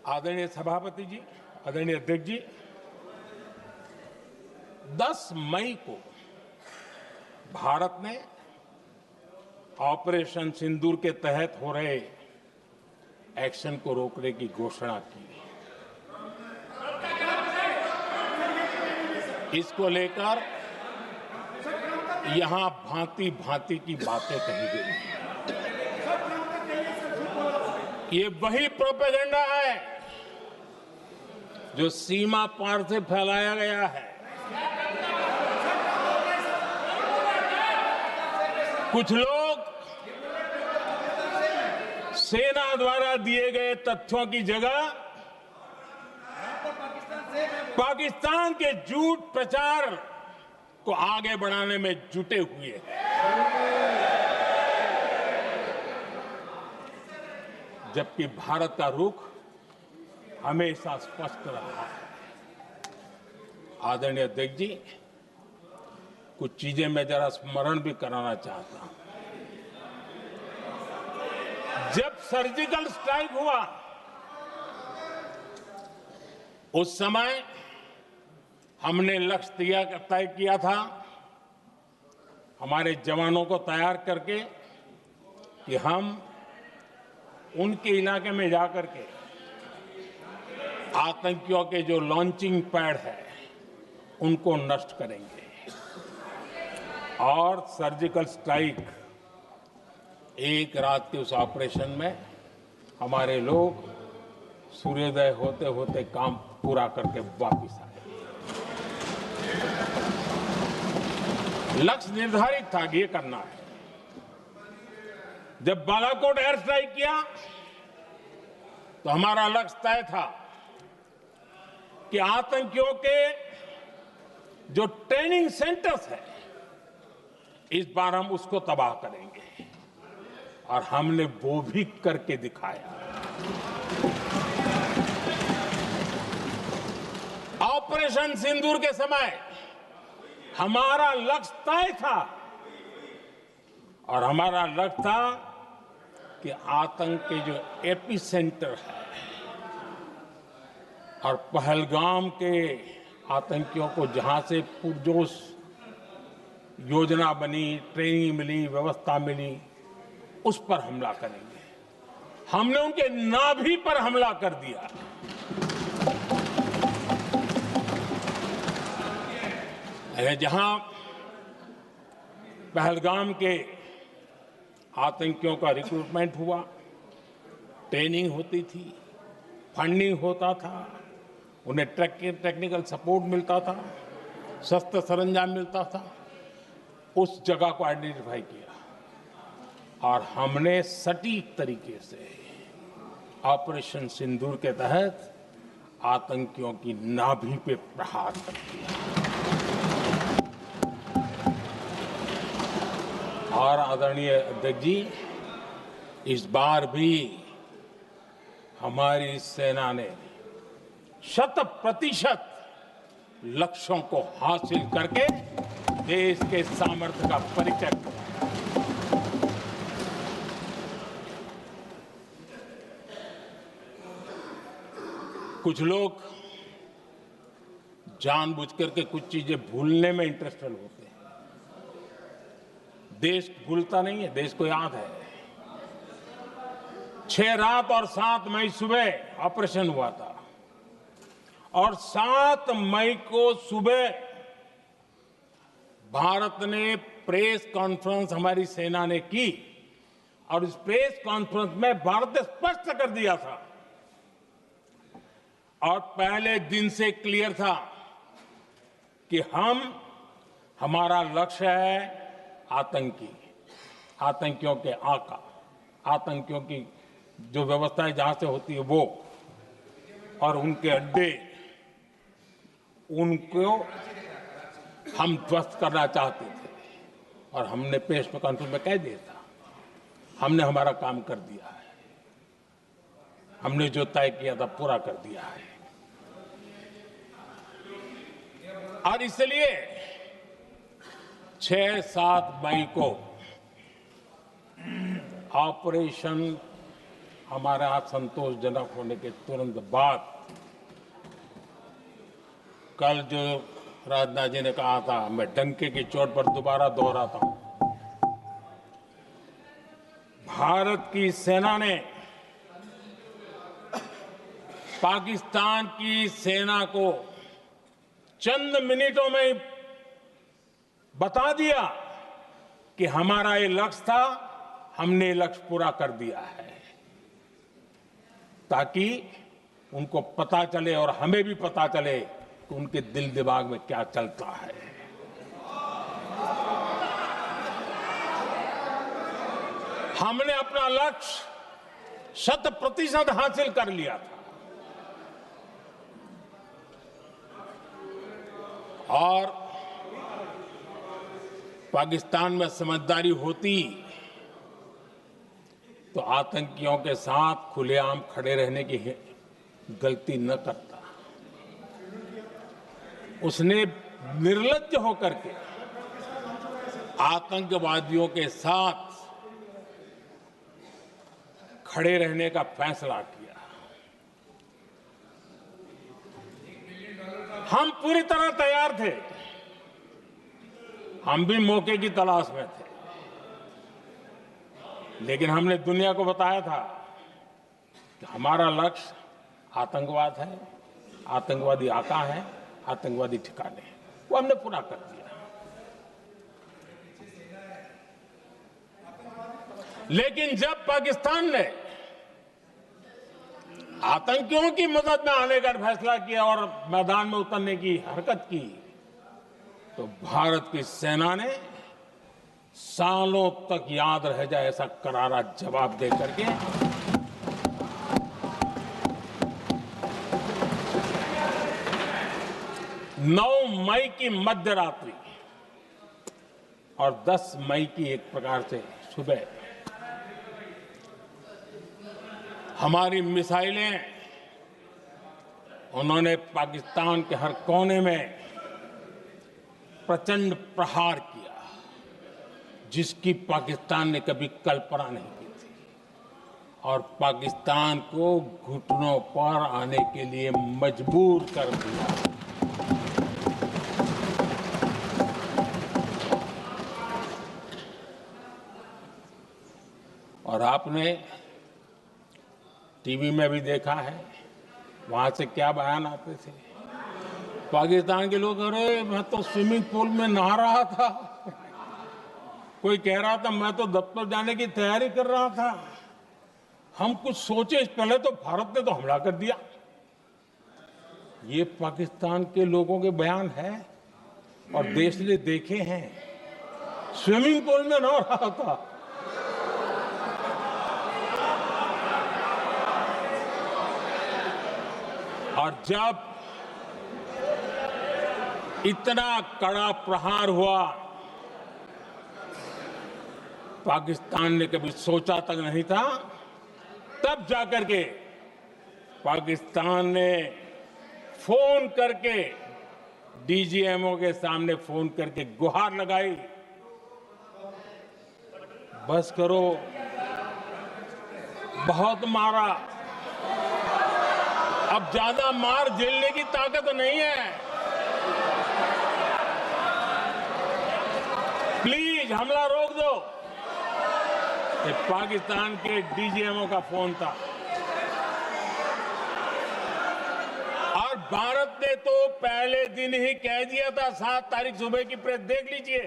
आदरणीय सभापति जी, आदरणीय अध्यक्ष जी, 10 मई को भारत ने ऑपरेशन सिंदूर के तहत हो रहे एक्शन को रोकने की घोषणा की। इसको लेकर यहां भांति भांति की बातें कही गई। ये वही प्रोपेगेंडा है जो सीमा पार से फैलाया गया है। कुछ लोग सेना द्वारा दिए गए तथ्यों की जगह पाकिस्तान के झूठ प्रचार को आगे बढ़ाने में जुटे हुए हैं। जबकि भारत का रुख हमेशा स्पष्ट रहा है। आदरणीय अध्यक्ष जी, कुछ चीजें मैं जरा स्मरण भी कराना चाहता हूं। जब सर्जिकल स्ट्राइक हुआ उस समय हमने लक्ष्य तय किया था, हमारे जवानों को तैयार करके कि हम उनके इलाके में जाकर के आतंकियों के जो लॉन्चिंग पैड है उनको नष्ट करेंगे। और सर्जिकल स्ट्राइक, एक रात के उस ऑपरेशन में हमारे लोग सूर्योदय होते होते काम पूरा करके वापस आए। लक्ष्य निर्धारित था कि ये करना है। जब बालाकोट एयर स्ट्राइक किया तो हमारा लक्ष्य तय था कि आतंकियों के जो ट्रेनिंग सेंटर्स है इस बार हम उसको तबाह करेंगे, और हमने वो भी करके दिखाया। ऑपरेशन सिंदूर के समय हमारा लक्ष्य तय था, और हमारा लक्ष्य था कि आतंक के जो एपी सेंटर है और पहलगाम के आतंकियों को जहां से पुरजोश योजना बनी, ट्रेनिंग मिली, व्यवस्था मिली, उस पर हमला करेंगे। हमने उनके नाभि पर हमला कर दिया। जहां पहलगाम के आतंकियों का रिक्रूटमेंट हुआ, ट्रेनिंग होती थी, फंडिंग होता था, उन्हें टेक्निकल सपोर्ट मिलता था, शस्त्र सरंजाम मिलता था, उस जगह को आइडेंटिफाई किया और हमने सटीक तरीके से ऑपरेशन सिंदूर के तहत आतंकियों की नाभि पे प्रहार कर दिया। और आदरणीय अध्यक्ष जी, इस बार भी हमारी सेना ने 100% लक्ष्यों को हासिल करके देश के सामर्थ्य का परिचय किया। कुछ लोग जानबूझकर के कुछ चीजें भूलने में इंटरेस्टेड होते हैं। देश भूलता नहीं है, देश को याद है। 6 रात और 7 मई सुबह ऑपरेशन हुआ था, और 7 मई को सुबह भारत ने प्रेस कॉन्फ्रेंस हमारी सेना ने की, और इस प्रेस कॉन्फ्रेंस में भारत ने स्पष्ट कर दिया था, और पहले दिन से क्लियर था कि हमारा लक्ष्य है आतंकियों के आका, आतंकियों की जो व्यवस्थाएं जहां से होती है वो, और उनके अड्डे, उनको हम ध्वस्त करना चाहते थे। और हमने प्रेस कॉन्फ्रेंस में कह दिया था, हमने हमारा काम कर दिया है, हमने जो तय किया था पूरा कर दिया है। और इसलिए 6-7 मई को ऑपरेशन हमारा संतोषजनक होने के तुरंत बाद कल जो राजनाथ जी ने कहा था, मैं डंके की चोट पर दोबारा दोहराता हूं, भारत की सेना ने पाकिस्तान की सेना को चंद मिनटों में ही बता दिया कि हमारा ये लक्ष्य था, हमने लक्ष्य पूरा कर दिया है, ताकि उनको पता चले और हमें भी पता चले कि उनके दिल दिमाग में क्या चलता है। हमने अपना लक्ष्य 100% हासिल कर लिया था और पाकिस्तान में समझदारी होती तो आतंकियों के साथ खुलेआम खड़े रहने की गलती न करता। उसने निर्लज्ज होकर के आतंकवादियों के साथ खड़े रहने का फैसला किया। हम पूरी तरह तैयार थे, हम भी मौके की तलाश में थे, लेकिन हमने दुनिया को बताया था कि हमारा लक्ष्य आतंकवाद है, आतंकवादी आका है, आतंकवादी ठिकाने हैं, वो हमने पूरा कर दिया। लेकिन जब पाकिस्तान ने आतंकियों की मदद में आने का फैसला किया और मैदान में उतरने की हरकत की, तो भारत की सेना ने सालों तक याद रह जाए ऐसा करारा जवाब दे करके 9 मई की मध्य रात्रि और 10 मई की एक प्रकार से सुबह हमारी मिसाइलें उन्होंने पाकिस्तान के हर कोने में प्रचंड प्रहार किया, जिसकी पाकिस्तान ने कभी कल्पना नहीं की थी और पाकिस्तान को घुटनों पर आने के लिए मजबूर कर दिया। और आपने टीवी में भी देखा है, वहां से क्या बयान आते थे। पाकिस्तान के लोग, अरे मैं तो स्विमिंग पूल में नहा रहा था, कोई कह रहा था मैं तो दफ्तर जाने की तैयारी कर रहा था, हम कुछ सोचे इस पहले तो भारत ने तो हमला कर दिया। ये पाकिस्तान के लोगों के बयान है और देश ने देखे हैं। स्विमिंग पूल में नहा रहा था। और जब इतना कड़ा प्रहार हुआ, पाकिस्तान ने कभी सोचा तक नहीं था, तब जाकर के पाकिस्तान ने फोन करके डीजीएमओ के सामने फोन करके गुहार लगाई, बस करो, बहुत मारा, अब ज्यादा मार झेलने की ताकत नहीं है, प्लीज हमला रोक दो। ये पाकिस्तान के डीजीएमओ का फोन था। और भारत ने तो पहले दिन ही कह दिया था, 7 तारीख सुबह की प्रेस देख लीजिए,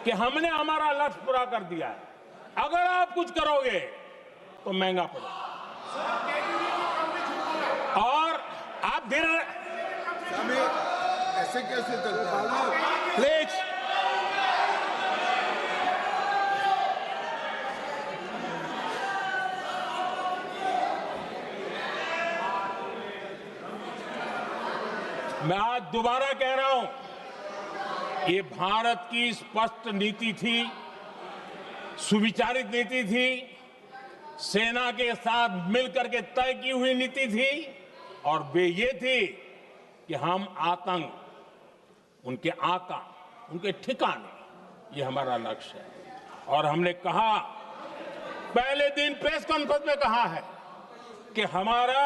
कि हमने हमारा लक्ष्य पूरा कर दिया है, अगर आप कुछ करोगे तो महंगा पड़ेगा। और आप धीरे ऐसे कैसे चलता है? प्लीज मैं आज दोबारा कह रहा हूं, ये भारत की स्पष्ट नीति थी, सुविचारित नीति थी, सेना के साथ मिलकर के तय की हुई नीति थी और वे ये थी कि हम आतंक, उनके आका, उनके ठिकाने, ये हमारा लक्ष्य है। और हमने कहा पहले दिन प्रेस कॉन्फ्रेंस में कहा है कि हमारा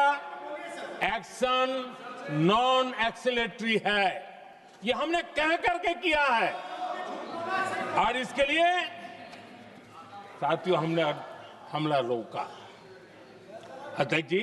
एक्शन नॉन एक्सीलरेटरी है। ये हमने कह करके किया है और इसके लिए साथियों हमने हमला रोका। अध्यक्ष जी,